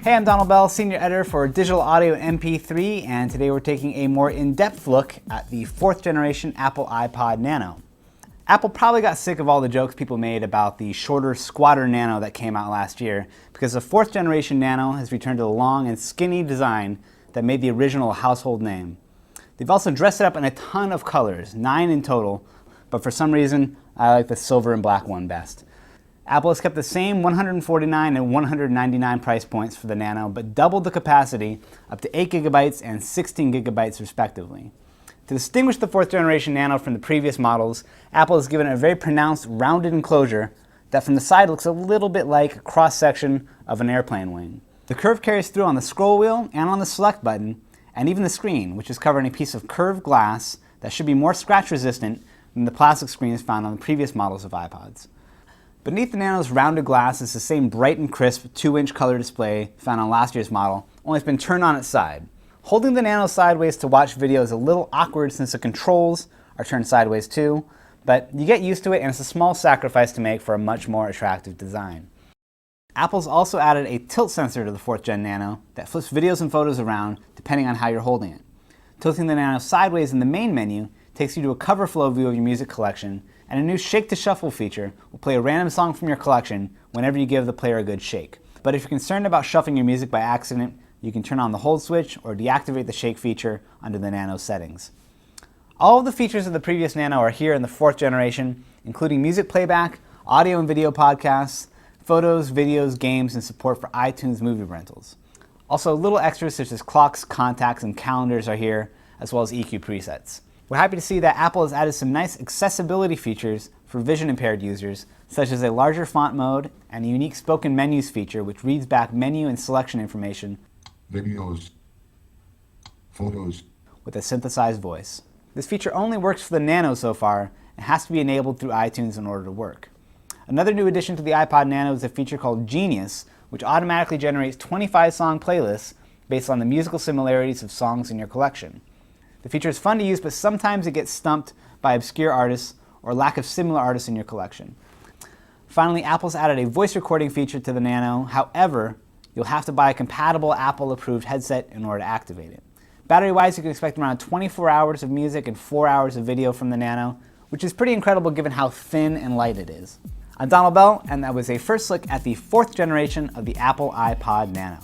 Hey, I'm Donald Bell, Senior Editor for Digital Audio MP3, and today we're taking a more in-depth look at the 4th generation Apple iPod Nano. Apple probably got sick of all the jokes people made about the shorter, squatter Nano that came out last year, because the 4th generation Nano has returned to the long and skinny design that made the original a household name. They've also dressed it up in a ton of colors, 9 in total, but for some reason, I like the silver and black one best. Apple has kept the same $149 and $199 price points for the Nano, but doubled the capacity up to 8 GB and 16 GB respectively. To distinguish the 4th generation Nano from the previous models, Apple has given it a very pronounced rounded enclosure that from the side looks a little bit like a cross-section of an airplane wing. The curve carries through on the scroll wheel and on the select button, and even the screen, which is covered in a piece of curved glass that should be more scratch resistant than the plastic screens found on the previous models of iPods. Beneath the Nano's rounded glass is the same bright and crisp 2-inch color display found on last year's model, only it's been turned on its side. Holding the Nano sideways to watch video is a little awkward since the controls are turned sideways too, but you get used to it and it's a small sacrifice to make for a much more attractive design. Apple's also added a tilt sensor to the 4th gen Nano that flips videos and photos around depending on how you're holding it. Tilting the Nano sideways in the main menu takes you to a cover flow view of your music collection, and a new Shake to Shuffle feature will play a random song from your collection whenever you give the player a good shake. But if you're concerned about shuffling your music by accident, you can turn on the hold switch or deactivate the shake feature under the Nano settings. All of the features of the previous Nano are here in the 4th generation, including music playback, audio and video podcasts, photos, videos, games, and support for iTunes movie rentals. Also, little extras such as clocks, contacts, and calendars are here, as well as EQ presets. We're happy to see that Apple has added some nice accessibility features for vision-impaired users, such as a larger font mode and a unique spoken menus feature which reads back menu and selection information, videos, photos, with a synthesized voice. This feature only works for the Nano so far and has to be enabled through iTunes in order to work. Another new addition to the iPod Nano is a feature called Genius, which automatically generates 25-song playlists based on the musical similarities of songs in your collection. The feature is fun to use, but sometimes it gets stumped by obscure artists or lack of similar artists in your collection. Finally, Apple's added a voice recording feature to the Nano. However, you'll have to buy a compatible Apple-approved headset in order to activate it. Battery-wise, you can expect around 24 hours of music and 4 hours of video from the Nano, which is pretty incredible given how thin and light it is. I'm Donald Bell, and that was a first look at the 4th generation of the Apple iPod Nano.